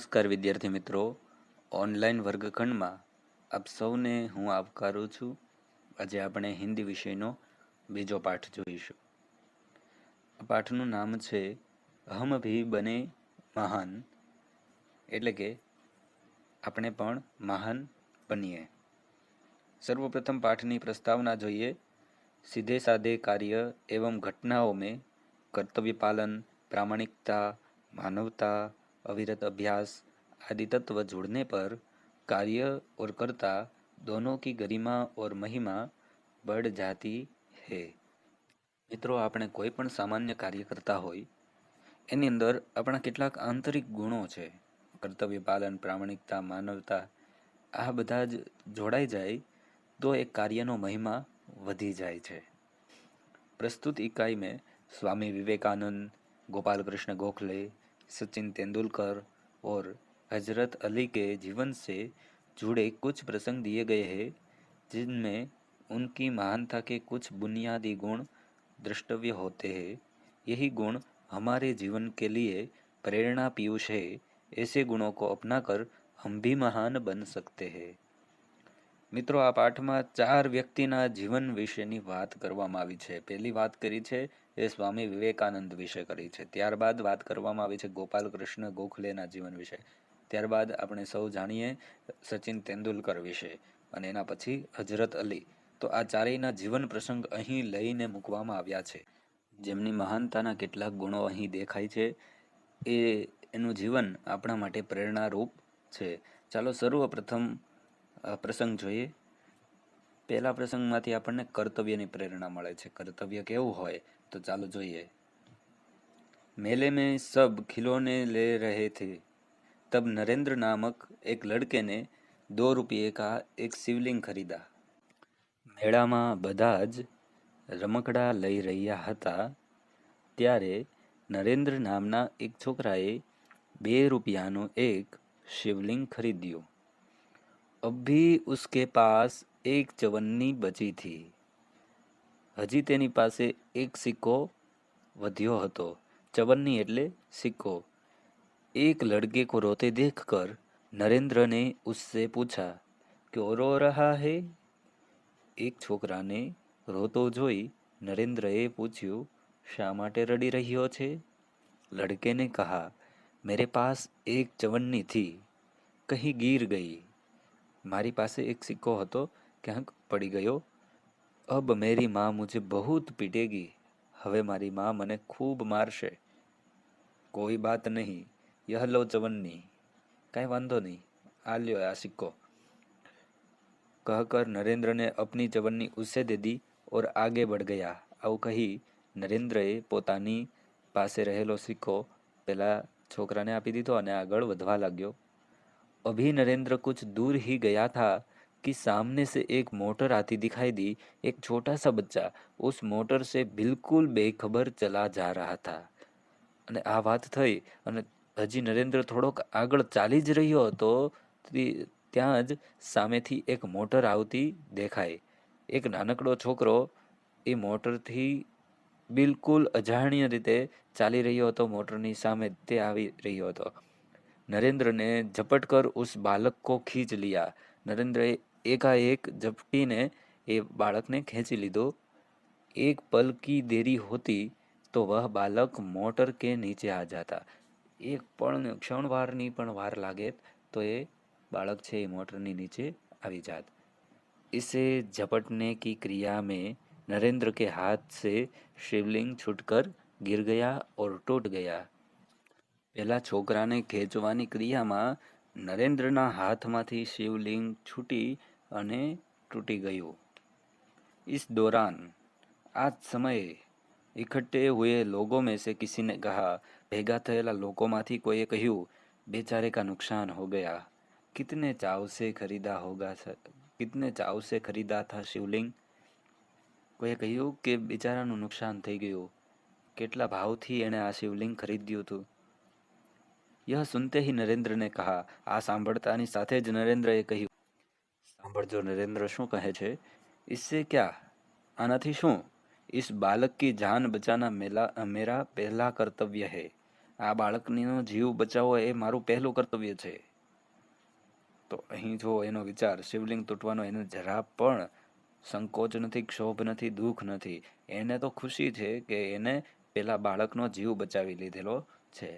નમસ્કાર વિદ્યાર્થી મિત્રો, ઓનલાઈન વર્ગખંડમાં આપ સૌને હું આવકારું છું. આજે આપણે હિન્દી વિષયનો બીજો પાઠ જોઈશું. આ પાઠનું નામ છે હમ ભી બને મહાન, એટલે કે આપણે પણ મહાન બનીએ. સર્વપ્રથમ પાઠની પ્રસ્તાવના જોઈએ. सीधे साधे कार्य एवं घटनाओं में कर्तव्य पालन, प्रामाणिकता, मानवता, अविरत अभ्यास आदि तत्व जुड़ने पर कार्य और कर्ता दोनों की गरिमा और महिमा बढ़ जाती है. મિત્રો, આપણે કોઈ પણ સામાન્ય કાર્ય કરતા હોય એની અંદર આપણા કેટલાક આંતરિક ગુણો છે. કર્તવ્ય પાલન, પ્રામાણિકતા, માનવતા, આ બધા જ જોડાઈ જાય तो एक કાર્યનો મહિમા વધી જાય છે. प्रस्तुत इकाई में स्वामी विवेकानंद, गोपाल कृष्ण गोखले, सचिन तेंदुलकर और हजरत अली के जीवन से जुड़े कुछ प्रसंग दिए गए हैं, जिनमें उनकी महानता के कुछ बुनियादी गुण द्रष्टव्य होते हैं. यही गुण हमारे जीवन के लिए प्रेरणा पीयूष है. ऐसे गुणों को अपनाकर हम भी महान बन सकते हैं. મિત્રો, આ પાઠમાં 4 વ્યક્તિના જીવન વિશેની વાત કરવામાં આવી છે. પહેલી વાત કરી છે એ સ્વામી વિવેકાનંદ વિશે કરી છે. ત્યારબાદ વાત કરવામાં આવી છે ગોપાલ કૃષ્ણ ગોખલેના જીવન વિશે. ત્યારબાદ આપણે સૌ જાણીએ સચિન તેંડુલકર વિશે અને એના પછી હજરત અલી. તો આ ચારેયના જીવન પ્રસંગ અહીં લઈને મૂકવામાં આવ્યા છે, જેમની મહાનતાના કેટલાક ગુણો અહીં દેખાય છે. એનું જીવન આપણા માટે પ્રેરણારૂપ છે. ચાલો સર્વપ્રથમ પ્રસંગ જોઈએ. પહેલા પ્રસંગમાંથી આપણને કર્તવ્યની પ્રેરણા મળે છે. કર્તવ્ય કેવું હોય તો ચાલો જોઈએ. मेले में सब खिलौने ले रहे थे, तब नरेंद्र नामक एक लड़के ने 2 रुपये का एक शिवलिंग खरीदा. મેળામાં બધા જ રમકડા લઈ રહ્યા હતા ત્યારે નરેન્દ્ર નામના એક છોકરાએ 2 રૂપિયાનું એક શિવલિંગ ખરીદ્યું. अब भी उसके पास एक चवन्नी बची थी. હજી તેની પાસે એક સિક્કો વધ્યો હતો. चवन्नी એટલે सिक्को. एक लड़के को रोते देखकर नरेंद्र ने उससे पूछा, क्यों रो रहा है? એક છોકરાને રોતો જોઈ નરેન્દ્રએ પૂછ્યું, શા માટે રડી રહ્યો છે? लड़के ने कहा, मेरे पास एक चवन्नी थी, कहीं गिर गई. મારી પાસે એક સિક્કો હતો, ક્યાંક પડી ગયો. अब मेरी माँ मुझे बहुत पीटेगी. હવે મારી માँ મને ખૂબ મારશે. कोई बात नहीं, यह लो चवन्नी. કાંઈ વાંધો નહીં, આ લ્યો આ સિક્કો. कहकर नरेंद्र ने अपनी चवन्नी उसे दे दी और आगे बढ़ गया. આવું કહી નરેન્દ્રએ પોતાની પાસે રહેલો સિક્કો પેલા છોકરાને આપી દીધો અને આગળ વધવા લાગ્યો. अभी नरेंद्र कुछ दूर ही गया था कि सामने से एक मोटर आती दिखाई दी. एक छोटा सा बच्चा उस मोटर से बिल्कुल बेखबर चला जा रहा था. અને આ વાત થઈ અને હજી નરેન્દ્ર થોડોક આગળ ચાલી જ રહ્યો હતો, ત્યાં જ સામેથી એક મોટર આવતી દેખાય. એક નાનકડો છોકરો એ મોટરથી બિલકુલ અજાણ્ય રીતે ચાલી રહ્યો હતો. મોટરની સામે તે આવી રહ્યો હતો. नरेंद्र ने झपट कर उस बालक को खींच लिया. नरेंद्र एकाएक झपटीने ये बालक ने खींची लीधो. एक पल की देरी होती तो वह बालक मोटर के नीचे आ जाता. एक क्षणवाરની પણ વાર લાગે તો એ બાળક છે એ મોટરની નીચે આવી જાત. इसे झपटने की क्रिया में नरेंद्र के हाथ से शिवलिंग छूटकर गिर गया और टूट गया. પેલા છોકરાને ખેંચવાની ક્રિયામાં નરેન્દ્રના હાથમાંથી શિવલિંગ છૂટી અને તૂટી ગયું. इस दौरान आज समय इकट्ठे हुए लोगों में से किसी ने कहा, ભેગા થયેલા લોકોમાંથી કોઈએ કહ્યું, बेचारे का नुकसान हो गया. कितने चाव से खरीदा था शिवलिंग. કોઈએ કહ્યું કે બિચારાનું નુકસાન થઈ ગયું, કેટલા ભાવથી એણે આ શિવલિંગ ખરીદ્યું હતું. यह सुनते ही नरेंद्र ने कहा, आ सांभळतानी साथे ज नरेंद्रए કહ્યું, सांभळजो नरेंद्र શું કહે છે? इससे क्या, आनाथी શું? इस बालक की जान बचाना मेरा पहला कर्तव्य है. આ બાળકનો જીવ બચાવવો એ મારું પહેલું કર્તવ્ય છે. તો અહીં જો એનો વિચાર શિવલિંગ તૂટવાનો એને જરા પણ સંકોચ નથી, ક્ષોભ નથી, દુઃખ નથી. એને તો ખુશી છે કે એને પેલા બાળકનો જીવ બચાવી લીધેલો છે.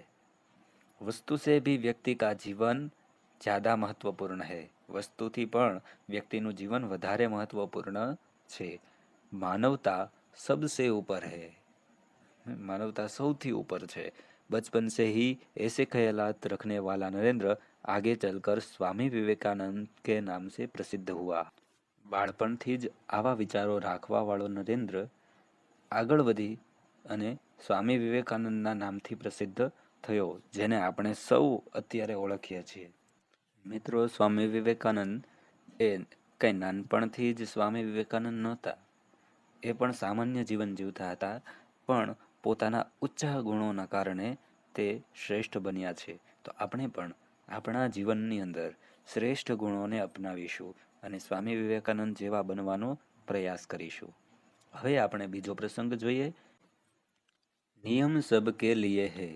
વસ્તુ સે ભી વ્યક્તિ કા જીવન જ્યાદા મહત્વપૂર્ણ है. વસ્તુથી પણ વ્યક્તિનું જીવન વધારે મહત્વપૂર્ણ છે. માનવતા सबसे ऊपर है. मानवता સૌથી ઉપર છે. बचपन से ही ऐसे ख्यालात रखने वाला नरेंद्र आगे चलकर स्वामी विवेकानंद के नाम से प्रसिद्ध हुआ. બાળપણથી જ આવા વિચારો રાખવાવાળો નરેન્દ્ર આગળ વધી અને સ્વામી વિવેકાનંદના નામથી પ્રસિદ્ધ થયો, જેને આપણે સૌ અત્યારે ઓળખીએ છીએ. મિત્રો, સ્વામી વિવેકાનંદ એ કંઈ નાનપણથી જ સ્વામી વિવેકાનંદ નહોતા. એ પણ સામાન્ય જીવન જીવતા હતા, પણ પોતાના ઊંચા ગુણોના કારણે તે શ્રેષ્ઠ બન્યા છે. તો આપણે પણ આપણા જીવનની અંદર શ્રેષ્ઠ ગુણોને અપનાવીશું અને સ્વામી વિવેકાનંદ જેવા બનવાનો પ્રયાસ કરીશું. હવે આપણે બીજો પ્રસંગ જોઈએ. નિયમ સબકે લીએ હે.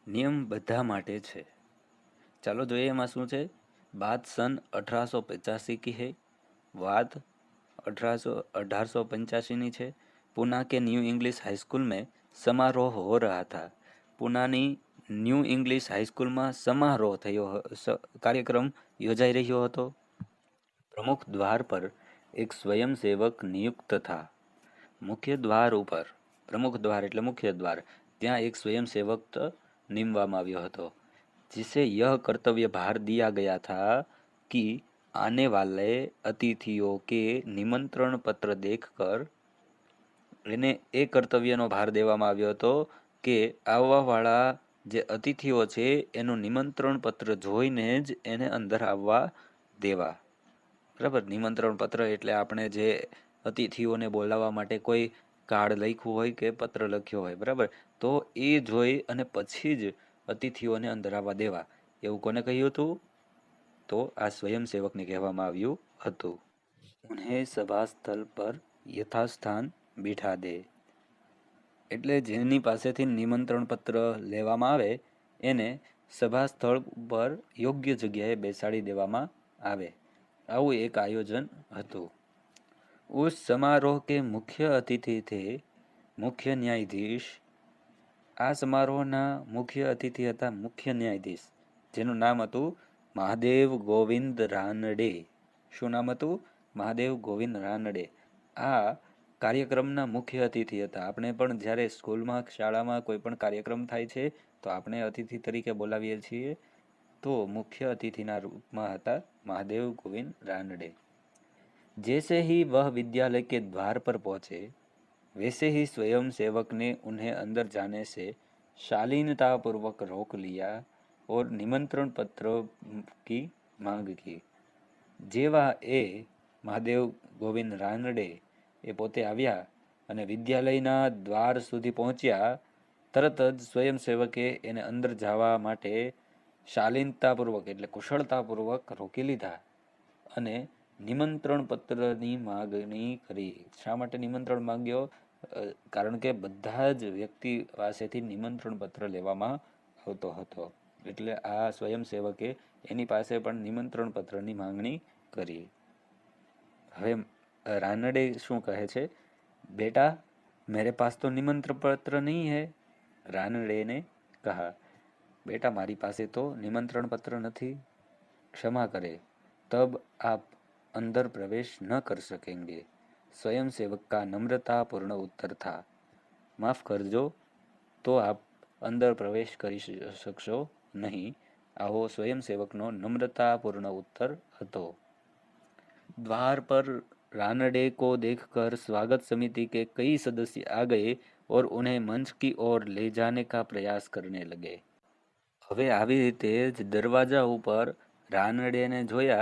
નિયમ બધા માટે છે. ચાલો જોઈએ એમાં શું છે. बात सन 1885 की है. વાત 1885ની છે. पूना के न्यू इंग्लिश हाई स्कूल में समारोह हो रहा था. પૂનાની ન્યૂ ઇંગ્લિશ હાઈસ્કૂલમાં સમારોહ થયો, કાર્યક્રમ યોજાઈ રહ્યો હતો. प्रमुख द्वार पर एक स्वयंसेवक नियुक्त था. मुख्य द्वार ઉપર, प्रमुख द्वार એટલે મુખ્ય દ્વાર, ત્યાં એક સ્વયંસેવક નિમવામાં આવ્યો હતો. जिसे यह कर्तव्य भार दिया गया था कि आने वाले अतिथियों के निमंत्रण पत्र देखकर, એને એ કર્તવ્યનો ભાર દેવામાં આવ્યો હતો કે આવવાવાળા જે અતિથિઓ છે એનું નિમંત્રણ પત્ર જોઈને જ એને અંદર આવવા દેવા. બરાબર. નિમંત્રણ પત્ર એટલે આપણે જે અતિથિઓને બોલાવવા માટે કોઈ કાર્ડ લખ્યું હોય કે પત્ર લખ્યો હોય, બરાબર, તો એ જોઈ અને પછી જ અતિથિઓને અંદર આવવા દેવા. એવું કોને કહ્યું હતું? તો આ સ્વયંસેવકને કહેવામાં આવ્યું હતું. ઉન્હે સભા સ્થળ પર યથાસ્થાન બિઠા દે. એટલે જેની પાસેથી નિમંત્રણ પત્ર લેવામાં આવે એને સભા સ્થળ પર યોગ્ય જગ્યાએ બેસાડી દેવામાં આવે. આવું એક આયોજન હતું. ઉસ સમારોહ કે મુખ્ય અતિથિ થે મુખ્ય ન્યાયાધીશ. આ સમારોહના મુખ્ય અતિથિ હતા મુખ્ય ન્યાયાધીશ, જેનું નામ હતું મહાદેવ ગોવિંદ રાનડે. શું નામ હતું? મહાદેવ ગોવિંદ રાનડે. આ કાર્યક્રમના મુખ્ય અતિથિ હતા. આપણે પણ જ્યારે સ્કૂલમાં, શાળામાં કોઈ પણ કાર્યક્રમ થાય છે તો આપણે અતિથિ તરીકે બોલાવીએ છીએ, તો મુખ્ય અતિથિના રૂપમાં હતા महादेव गोविंद रानडे. जैसे ही वह विद्यालय के द्वार पर पहुंचे, वैसे ही स्वयं सेवक ने उन्हें अंदर जाने से शालीनतापूर्वक रोक लिया और निमंत्रण पत्र की मांग की. જેવા એ મહાદેવ ગોવિંદ રાનડે એ પોતે આવ્યા અને વિદ્યાલયના દ્વાર સુધી પહોંચ્યા, તરત જ સ્વયંસેવકે એને અંદર જવા માટે શાલીનતાપૂર્વક એટલે કુશળતાપૂર્વક રોકી લીધા અને નિમંત્રણ પત્રની માગણી કરી. શા માટે નિમંત્રણ માંગ્યો? કારણ કે બધા જ વ્યક્તિ પાસેથી નિમંત્રણ પત્ર લેવામાં આવતો હતો. એટલે આ સ્વયંસેવકે એની પાસે પણ નિમંત્રણ પત્રની માંગણી કરી. હવે રાનડે શું કહે છે? બેટા, मेरे पास तो निमंत्रण पत्र नहीं है. रानडे ने कहा, बेटा मारी પાસે તો નિમંત્રણ પત્ર નથી. क्षमा करे, तब आप अंदर प्रवेश न कर सकेंगे. स्वयंसेवक का नम्रतापूर्ण उत्तर था. माफ करजो, તો આપ અંદર પ્રવેશ કરી શકશો નહીં. આવો સ્વયંસેવકનો નમ્રતાપૂર્ણ ઉત્તર હતો. द्वार पर रानडे को देखकर स्वागत समिति के कई सदस्य आ गए और उन्हें मंच की ओर ले जाने का प्रयास करने लगे. હવે આવી રીતે જ દરવાજા ઉપર રાનડેને જોયા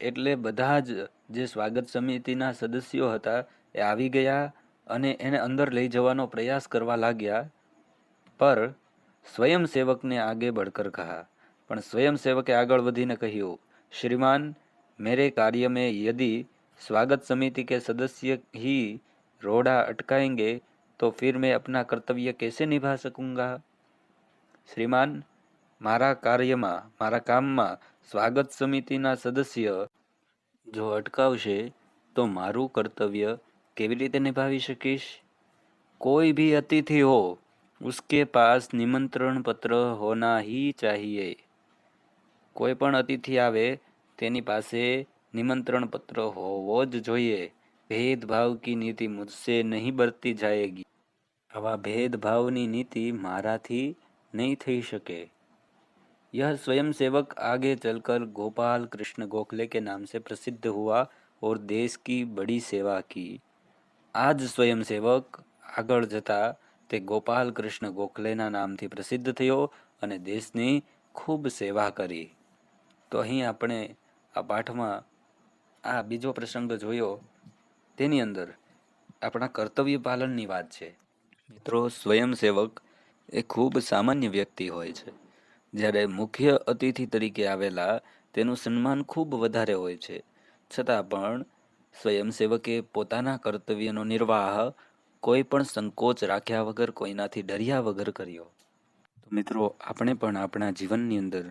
એટલે બધા જ જે સ્વાગત સમિતિના સદસ્યો હતા એ આવી ગયા અને એને અંદર લઈ જવાનો પ્રયાસ કરવા લાગ્યા. પર સ્વયંસેવકને આગે बढ़कर कहा. પણ સ્વયંસેવકે આગળ વધીને કહ્યું, श्रीमान, मेरे कार्य में यदि स्वागत समिति के सदस्य ही रोड़ा अटकाएंगे तो फिर मैं अपना कर्तव्य कैसे निभा सकूंगा. શ્રીમાન, મારા કામમાં સ્વાગત સમિતિના સદસ્ય જો અટકાવશે તો મારું કર્તવ્ય કેવી રીતે નિભાવી શકીશ? कोई भी अतिथि हो उसके पास निमंत्रण पत्र होना ही चाहिए. કોઈ પણ અતિથિ આવે તેની પાસે નિમંત્રણ પત્ર હોવો જ જોઈએ. भेदभाव की नीति मुझसे नहीं बरती जाएगी. આવા ભેદભાવની નીતિ મારાથી નહીં થઈ શકે. यह स्वयंसेवक आगे चलकर गोपाल कृष्ण गोखले के नाम से प्रसिद्ध हुआ और देश की बड़ी सेवा की. આ જ સ્વયંસેવક આગળ જતા તે ગોપાલ કૃષ્ણ ગોખલેના નામથી પ્રસિદ્ધ થયો અને દેશની ખૂબ સેવા કરી. તો અહીં આપણે આ પાઠમાં આ બીજો પ્રસંગ જોયો, તેની અંદર આપણા કર્તવ્ય પાલનની વાત છે. મિત્રો, સ્વયંસેવક એ ખૂબ સામાન્ય વ્યક્તિ હોય છે, જ્યારે મુખ્ય અતિથિ તરીકે આવેલા તેનું સન્માન ખૂબ વધારે હોય છે. છતાં પણ સ્વયંસેવકે પોતાના કર્તવ્યનો નિર્વાહ કોઈ પણ સંકોચ રાખ્યા વગર, કોઈનાથી ડર્યા વગર કર્યો. તો મિત્રો, આપણે પણ આપણા જીવનની અંદર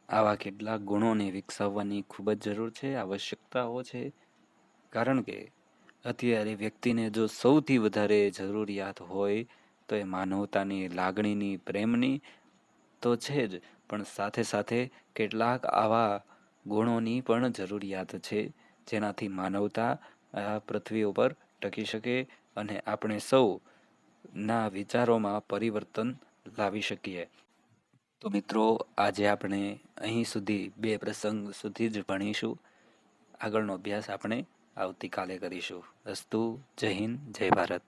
આવા કેટલાક ગુણોને વિકસાવવાની ખૂબ જ જરૂર છે, આવશ્યકતાઓ છે. કારણ કે અત્યારે વ્યક્તિને જો સૌથી વધારે જરૂરિયાત હોય તો એ માનવતાની, લાગણીની, પ્રેમની તો છે જ, પણ સાથે સાથે કેટલાક આવા ગુણોની પણ જરૂરિયાત છે જેનાથી માનવતા આ પૃથ્વી ઉપર ટકી શકે અને આપણે સૌ ના વિચારોમાં પરિવર્તન લાવી શકીએ. તો મિત્રો, આજે આપણે અહીં સુધી 2 પ્રસંગ સુધી જ ભણીશું. આગળનો અભ્યાસ આપણે આવતીકાલે કરીશું. અસ્તુ. જય હિન્દ, જય ભારત.